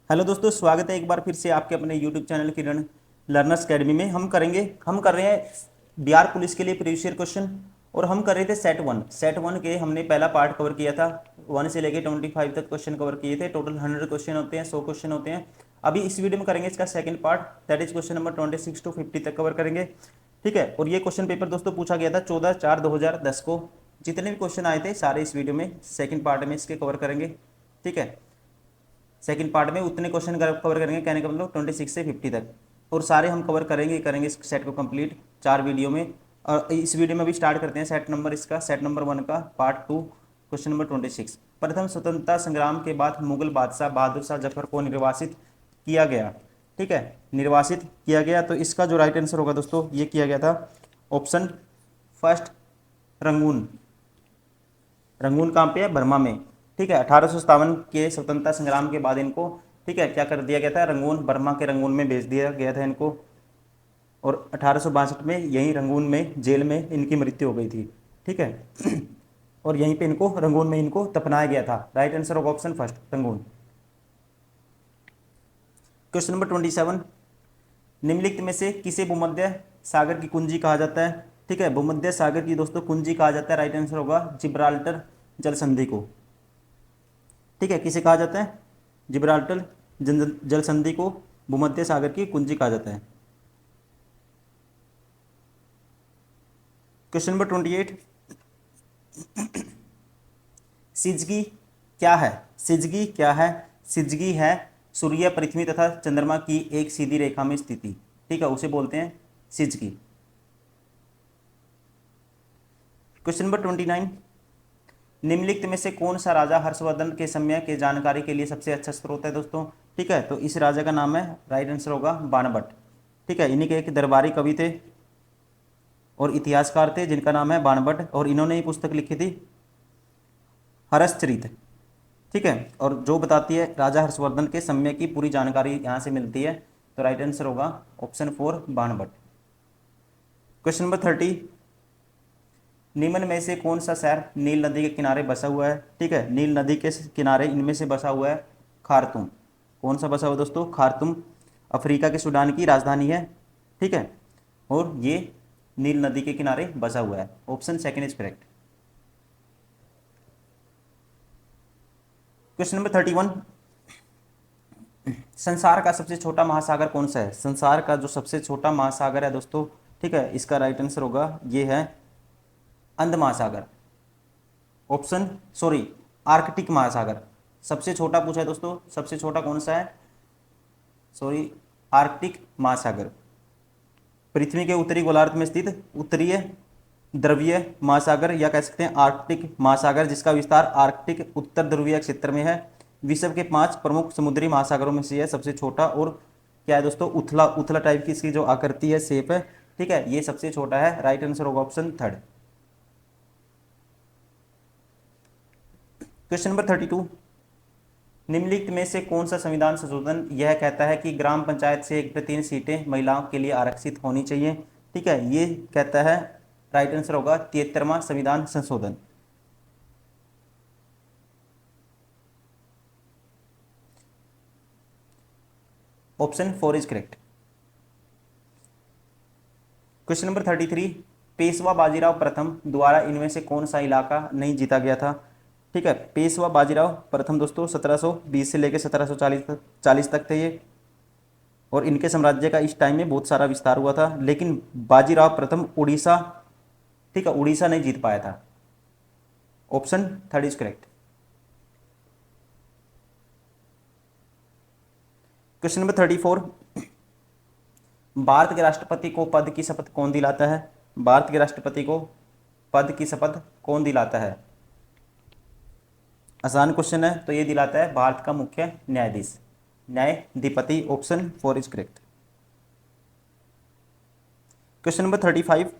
Hello दोस्तों, स्वागत है एक बार फिर से आपके अपने यूट्यूब चैनल किरण लर्नर्स अकेडमी में। हम कर रहे हैं बिहार पुलिस के लिए प्रीवियस ईयर क्वेश्चन। और हम कर रहे थे सेट वन के हमने पहला पार्ट कवर किया था। 1 से लेके 25 तक क्वेश्चन कवर किए थे। टोटल 100 क्वेश्चन होते हैं, 100 क्वेश्चन होते हैं। अभी इस वीडियो में करेंगे इसका second part, that is question number 26 to 50 तक कवर करेंगे। ठीक है, और ये क्वेश्चन पेपर दोस्तों पूछा गया था 14/4/2010 को। जितने भी क्वेश्चन आए थे सारे इस वीडियो में सेकंड पार्ट में इसके कवर करेंगे। ठीक है, सेकंड पार्ट में उतने क्वेश्चन कवर करेंगे, कहने का मतलब 26 से 50 तक। और सारे हम कवर करेंगे इस सेट को कंप्लीट 4 वीडियो में। और इस वीडियो में अभी स्टार्ट करते हैं सेट नंबर 1 का पार्ट 2, क्वेश्चन नंबर 26। प्रथम स्वतंत्रता संग्राम के बाद मुगल बादशाह बहादुर शाह जफर को निर्वासित किया गया। ठीक है, निर्वासित किया गया, तो इसका जो राइट आंसर होगा दोस्तों ये किया गया था ऑप्शन फर्स्ट, रंगून। रंगून कहाँ पे है? बर्मा में। ठीक है, 1857 के स्वतंत्रता संग्राम के बाद इनको, ठीक है, क्या कर दिया गया था? रंगून, बर्मा के रंगून में भेज दिया गया था इनको। और 1862 में यहीं रंगून में जेल में इनकी मृत्यु हो गई थी। ठीक है और यहीं पे इनको रंगून में इनको दफनाया गया था। राइट आंसर होगा option first, Rangoon. Question number 27, निम्नलिखित में से किसे भूमध्य सागर की कुंजी कहा जाता है? ठीक है, भूमध्य सागर की दोस्तों कुंजी कहा जाता है। राइट आंसर होगा जिब्राल्टर जल संधि को। ठीक है, किसे कहा जाता है? जिब्राल्टर जल संधि को भूमध्य सागर की कुंजी कहा जाता है। क्वेश्चन नंबर 28, सिजगी क्या है? सिजगी क्या है? सिजगी है सूर्य, पृथ्वी तथा चंद्रमा की एक सीधी रेखा में स्थिति। ठीक है, उसे बोलते हैं सिजगी। क्वेश्चन नंबर 29, निम्नलिखित में से कौन सा राजा हर्षवर्धन के समय के जानकारी के लिए सबसे अच्छा स्रोत है दोस्तों? ठीक है, तो इस राजा का नाम है, राइट आंसर होगा बाणभट्ट। ठीक है, इन्हीं के एक दरबारी कवि थे और इतिहासकार थे जिनका नाम है बाणभट्ट, और इन्होंने ये पुस्तक लिखी थी हर्षचरित। ठीक है, और जो बताती है राजा हर्षवर्धन के समय की पूरी जानकारी यहाँ से मिलती है। तो राइट आंसर होगा ऑप्शन 4, बाणभट्ट। क्वेश्चन नंबर 30, निम्न में से कौन सा शहर नील नदी के किनारे बसा हुआ है? ठीक है, नील नदी के किनारे इनमें से बसा हुआ है खार्तूम। कौन सा बसा हुआ दोस्तों? खार्तूम अफ्रीका के सूडान की राजधानी है। ठीक है, और ये नील नदी के किनारे बसा हुआ है। Option second is correct. Question number 31, संसार का सबसे छोटा महासागर कौन सा है? संसार का जो सबसे छोटा महासागर है दोस्तों, ठीक है, इसका राइट आंसर होगा ये है अंध महासागर। ऑप्शन सॉरी, आर्कटिक महासागर। सबसे छोटा पूछा है दोस्तों, सबसे छोटा कौन सा है? सॉरी, आर्कटिक महासागर। पृथ्वी के उत्तरी गोलार्ध में स्थित उत्तरीय द्रवीय महासागर, या कह सकते हैं आर्कटिक महासागर, जिसका विस्तार आर्कटिक उत्तर ध्रुवीय क्षेत्र में है। विश्व के 5 प्रमुख समुद्री महासागरों में से यह सबसे छोटा और क्या है दोस्तों? उथला उथला टाइप की इसकी जो आकृति है, शेप है। ठीक है, ये सबसे छोटा है। राइट आंसर होगा ऑप्शन थर्ड। क्वेश्चन नंबर 32, निम्नलिखित में से कौन सा संविधान संशोधन यह कहता है कि ग्राम पंचायत से 1/3 सीटें महिलाओं के लिए आरक्षित होनी चाहिए? ठीक है, ये कहता है, राइट आंसर होगा 73वां संविधान संशोधन। Option 4 is correct. Question number 33, Peshwa Bajirao प्रथम द्वारा इनमें से कौन सा इलाका नहीं जीता गया था? ठीक है, पेशवा बाजीराव प्रथम दोस्तों 1720 से लेकर 1740 तक थे ये। और इनके साम्राज्य का इस टाइम में बहुत सारा विस्तार हुआ था, लेकिन बाजीराव प्रथम उड़ीसा, ठीक है, उड़ीसा नहीं जीत पाया था। Option third is correct. Question number 34, Bharat के राष्ट्रपति को पद की शपथ कौन दिलाता है? भारत के राष्ट्रपति को पद की शपथ कौन दिलाता है? आसान क्वेश्चन है, तो ये दिलाता है भारत का मुख्य न्यायाधीश, न्यायाधिपति। Option 4 is correct. Question number 35,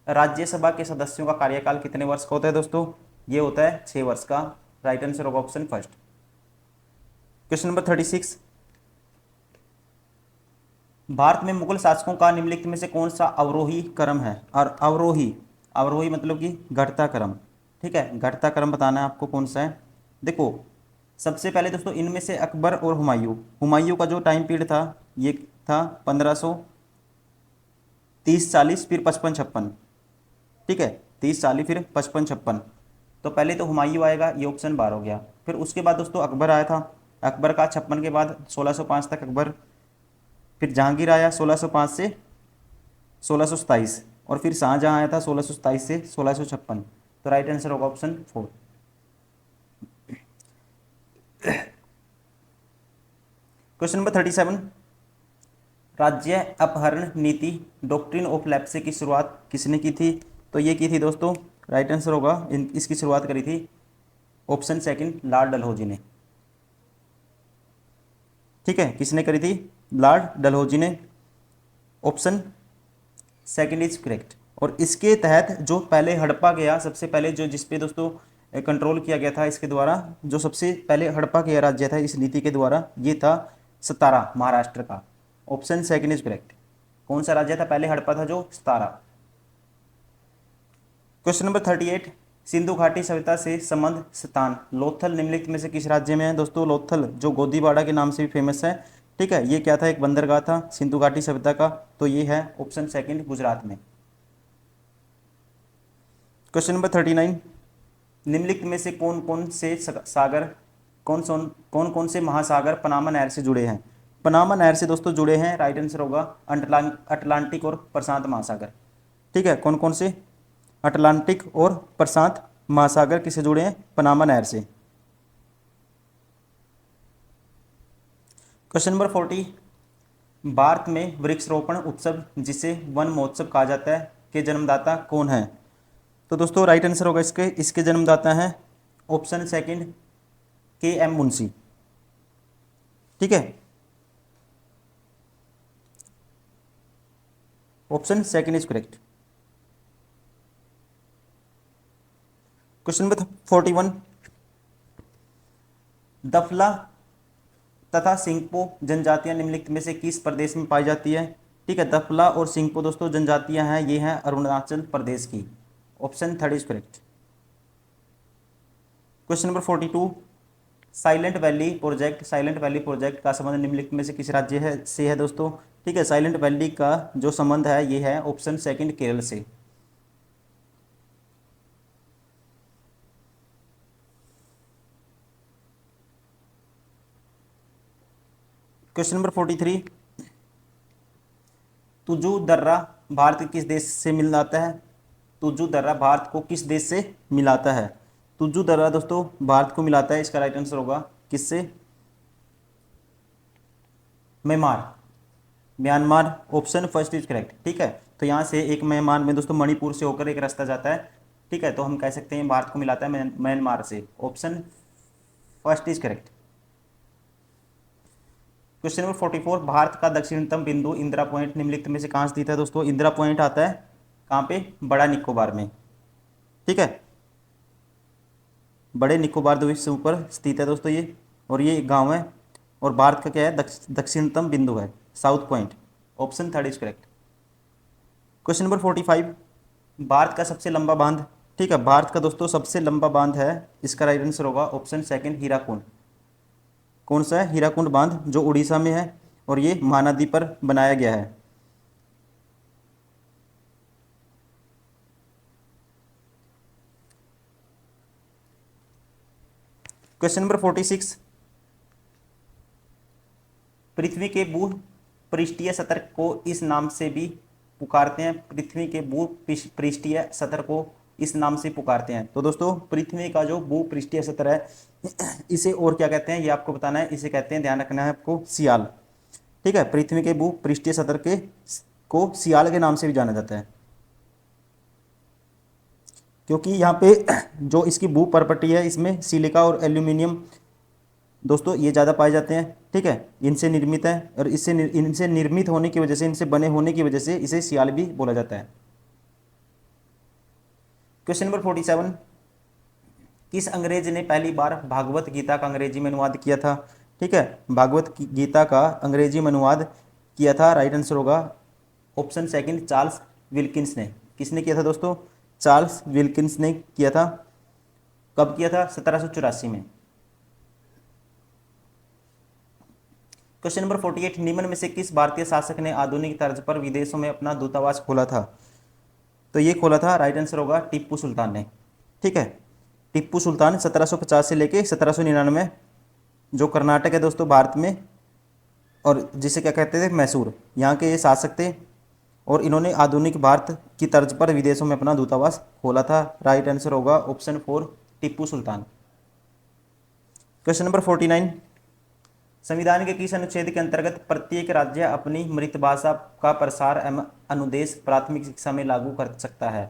Rajya Sabha के सदस्यों का कार्यकाल कितने वर्ष का होता है दोस्तों? ये होता है 6 वर्ष का। राइट आंसर होगा option first. Question number 36, Bharat में मुगल शासकों का निम्नलिखित में से कौन सा अवरोही क्रम है? और अवरोही, अवरोही मतलब कि घटता क्रम। ठीक है, घटता क्रम बताना है आपको कौन सा है। देखो, सबसे पहले दोस्तों इनमें से अकबर और हुमायूं, हुमायूं का जो टाइम पीरियड था ये था 1530-40 फिर 55-56, ठीक है, 30-40 फिर 55-56। तो पहले तो हुमायूं आएगा, ये ऑप्शन 12 हो गया। फिर उसके बाद दोस्तों अकबर आया था, अकबर का 56 के बाद 1605 तक अकबर। फिर जहांगीर आया 1605 से 1627, और फिर शाहजहां आया था 1627 से 1656। तो राइट आंसर होगा ऑप्शन 4। क्वेश्चन नंबर 37, राज्य अपहरण नीति डॉक्ट्रिन ऑफ लेप्से की शुरुआत किसने की थी? तो ये की थी दोस्तों, राइट आंसर होगा इसकी शुरुआत करी थी ऑप्शन सेकंड लॉर्ड डलहौजी ने। ठीक है, किसने करी थी? लॉर्ड डलहौजी ने। Option second is correct. और इसके तहत जो पहले हड़प्पा गया, सबसे पहले जो जिसपे दोस्तों कंट्रोल किया गया था इसके द्वारा, जो सबसे पहले हड़प्पा गया राज्य था इस नीति के द्वारा, ये था सतारा, महाराष्ट्र का। Option second is correct. कौन सा राज्य था पहले हड़प्पा था? जो सतारा। क्वेश्चन नंबर 38, सिंधु घाटी सभ्यता से संबंध स्थान लोथल निम्नलिखित में से किस राज्य में है? दोस्तों लोथल जो गोदीबाड़ा के नाम से भी फेमस है, ठीक है, ये क्या था? एक बंदरगाह था सिंधु घाटी सभ्यता का। तो ये है ऑप्शन सेकंड गुजरात में। क्वेश्चन नंबर 39, निम्नलिखित में से कौन कौन से सागर, कौन कौन से महासागर पनामा नहर से जुड़े हैं? पनामा नहर से दोस्तों जुड़े हैं, राइट आंसर होगा अटलांटिक और प्रशांत महासागर। ठीक है, कौन कौन से? अटलांटिक और प्रशांत महासागर किससे जुड़े हैं? पनामा नहर से। क्वेश्चन नंबर 40, भारत में वृक्षारोपण उत्सव जिसे वन महोत्सव कहा जाता है के जन्मदाता कौन है? तो दोस्तों राइट आंसर होगा इसके जन्मदाता हैं ऑप्शन सेकंड के.एम. मुंशी। ठीक है, option second is correct. Question number 41, दफला तथा सिंगपो जनजातियां निम्नलिखित में से किस प्रदेश में पाई जाती है? ठीक है, दफला और सिंगपो दोस्तों जनजातियां हैं, ये हैं अरुणाचल प्रदेश की। Option third is correct. Question number 42, silent valley project का संबंध निम्नलिखित में से किस राज्य से है दोस्तों? ठीक है, साइलेंट वैली का जो संबंध है ये है ऑप्शन सेकंड केरल से। क्वेश्चन नंबर 43, तुजू दर्रा भारत के किस देश से मिलाता है? तुजू दर्रा भारत को किस देश से मिलाता है? तुजू दर्रा दोस्तों भारत को मिलाता है, इसका राइट आंसर होगा किससे? Myanmar. Option first is correct. ठीक है, तो यहाँ से एक म्यांमार में दोस्तों मणिपुर से होकर एक रास्ता जाता है, ठीक है, तो हम कह सकते हैं भारत को मिलाता है म्यांमार से। Option first is correct. Question number 44, Bharat का दक्षिणतम बिंदु इंदिरा पॉइंट निम्नलिखित में से कहाँ स्थित है दोस्तों? इंदिरा पॉइंट आता है कहाँ पे? बड़ा निकोबार में। ठीक है, बड़े निकोबार द्वीप से ऊपर स्थित है दोस्तों ये, और ये गांव है, और भारत का क्या है? दक्षिणतम बिंदु है, south point. Option third is correct. Question number 45, Bharat का सबसे लंबा बांध, ठीक है, भारत का दोस्तों सबसे लंबा बांध है, इसका राइट आंसर होगा ऑप्शन सेकंड हीराकुंड। कौन सा है? हीराकुंड बांध, जो उड़ीसा में है, और ये महानदी पर बनाया गया है। क्वेश्चन नंबर 46, पृथ्वी के भू पृष्ठीय सतह को इस नाम से भी पुकारते हैं? पृथ्वी के भू पृष्ठीय सतह को इस नाम से पुकारते हैं। तो दोस्तों पृथ्वी का जो भू पृष्ठीय सतह है इसे और क्या कहते हैं ये आपको बताना है। इसे कहते हैं, ध्यान रखना है आपको, सियाल। ठीक है, पृथ्वी के भू पृष्ठीय सतह के को सियाल के नाम से भी जाना जाता है, क्योंकि यहाँ पे जो इसकी भू परपटी है इसमें सिलिका और एल्यूमिनियम दोस्तों ये ज़्यादा पाए जाते हैं। ठीक है, इनसे निर्मित है, और इनसे निर्मित होने की वजह से, इनसे बने होने की वजह से इसे सियाल भी बोला जाता है। क्वेश्चन नंबर 47, किस अंग्रेज ने पहली बार भागवत गीता का अंग्रेजी में अनुवाद किया था? ठीक है, भागवत गीता का अंग्रेजी में अनुवाद किया था, राइट आंसर होगा ऑप्शन सेकंड चार्ल्स विल्किंस ने। किसने किया था दोस्तों? चार्ल्स विल्किंस ने किया था। कब किया था? 1784 में। क्वेश्चन नंबर 48, निम्न में से किस भारतीय शासक ने आधुनिक तर्ज पर विदेशों में अपना दूतावास खोला था? तो ये खोला था, राइट आंसर होगा टीपू सुल्तान ने। ठीक है, टीपू सुल्तान 1750 से लेके 1799, जो कर्नाटक है दोस्तों भारत में, और जिसे क्या कहते थे, मैसूर, यहाँ के ये शासक थे। और इन्होंने आधुनिक भारत की तर्ज पर विदेशों में अपना दूतावास खोला था। राइट आंसर होगा option 4 Tipu Sultan. Question number 49, संविधान के किस अनुच्छेद के अंतर्गत प्रत्येक राज्य अपनी मृतभाषा का प्रसार एवं अनुदेश प्राथमिक शिक्षा में लागू कर सकता है?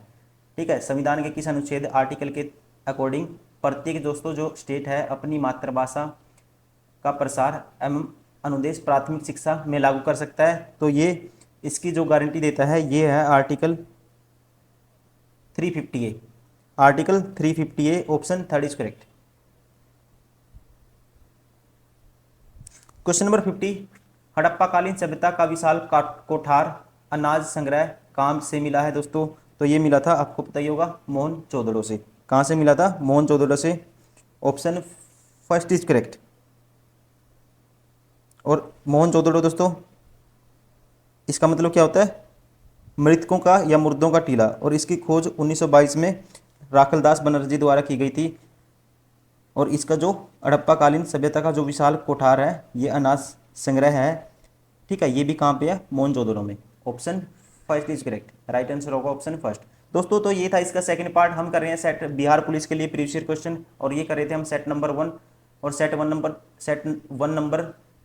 ठीक है, संविधान के किस अनुच्छेद आर्टिकल के अकॉर्डिंग प्रत्येक दोस्तों जो स्टेट है अपनी मातृभाषा का प्रसार एवं अनुदेश प्राथमिक शिक्षा में लागू कर सकता है? तो ये इसकी जो गारंटी देता है ये है article 350A। Article 350A option 3 is correct. Question number 50, हड़प्पाकालीन सभ्यता का विशाल कोठार अनाज संग्रह कहाँ से मिला है दोस्तों? तो ये मिला था, आपको पता ही होगा, मोहनजोदड़ो से। कहाँ से मिला था? मोहनजोदड़ो से। Option 1 is correct. और मोहनजोदड़ो दोस्तों, इसका मतलब क्या होता है? मृतकों का या मुर्दों का टीला। और इसकी खोज 1922 में राखलदास बनर्जी द्वारा की गई थी। और इसका जो हड़प्पाकालीन सभ्यता का जो विशाल कोठार है ये अनाज संग्रह है। ठीक है, ये भी कहाँ पे है? मोहनजोदड़ो में। Option 1 is correct, right answer होगा ऑप्शन 1 दोस्तों। तो ये था इसका सेकंड पार्ट। हम कर रहे हैं सेट बिहार पुलिस के लिए प्रीवियस ईयर क्वेश्चन, और ये कर रहे थे हम सेट नंबर 1। और सेट वन नंबर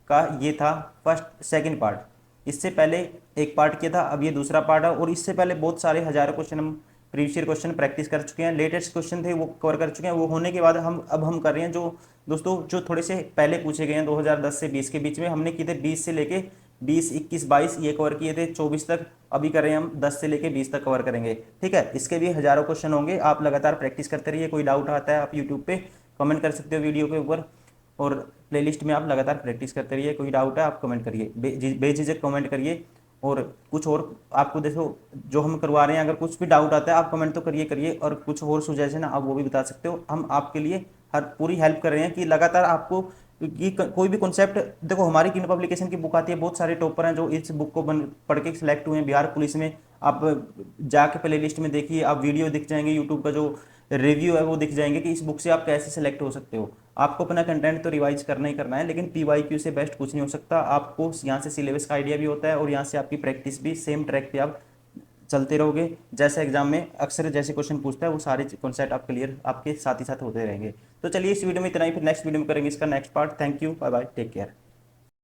का ये था फर्स्ट सेकंड पार्ट। इससे पहले एक पार्ट किया था, अब ये दूसरा पार्ट है। और इससे पहले बहुत सारे हजारों क्वेश्चन हम प्रीवियस ईयर क्वेश्चन प्रैक्टिस कर चुके हैं। लेटेस्ट क्वेश्चन थे वो कवर कर चुके हैं। वो होने के बाद हम कर रहे हैं जो दोस्तों जो थोड़े से पहले पूछे गए हैं 2010 से 20 के बीच में। हमने किए थे 20 से लेके 20, 21, 22 ये कवर किए थे, 24 तक। अभी कर रहे हैं हम 10 से लेके 20 तक कवर करेंगे। ठीक है, इसके भी हजारों क्वेश्चन होंगे। आप लगातार प्रैक्टिस करते रहिए। कोई डाउट आता है आप यूट्यूब पे कमेंट कर सकते हो वीडियो के ऊपर, और प्लेलिस्ट में आप लगातार प्रैक्टिस करते रहिए। कोई डाउट है आप कमेंट करिए, बेझिझक कमेंट करिए। और कुछ और आपको देखो जो हम करवा रहे हैं, अगर कुछ भी डाउट आता है आप कमेंट तो करिए। और कुछ और सुजेशन है आप वो भी बता सकते हो। हम आपके लिए हर पूरी हेल्प कर रहे हैं कि लगातार आपको ये कोई भी कॉन्सेप्ट, देखो हमारी किन पब्लिकेशन की बुक आती है, बहुत सारे टॉपर हैं जो इस बुक को पढ़ के सिलेक्ट हुए हैं बिहार पुलिस में। आप जाके प्ले लिस्ट में देखिए, आप वीडियो दिख जाएंगे, यूट्यूब का जो रिव्यू है वो दिख जाएंगे कि इस बुक से आप कैसे सिलेक्ट हो सकते हो। आपको अपना कंटेंट तो रिवाइज करना ही करना है, लेकिन PYQ से बेस्ट कुछ नहीं हो सकता। आपको यहाँ से सिलेबस का आइडिया भी होता है, और यहाँ से आपकी प्रैक्टिस भी सेम ट्रैक पे आप चलते रहोगे। जैसे एग्जाम में अक्सर जैसे क्वेश्चन पूछता है वो सारे कॉन्सेप्ट आप क्लियर आपके साथ ही साथ होते रहेंगे। तो चलिए इस वीडियो में इतना ही, फिर नेक्स्ट वीडियो में करेंगे इसका next part. Thank you, bye bye, take care.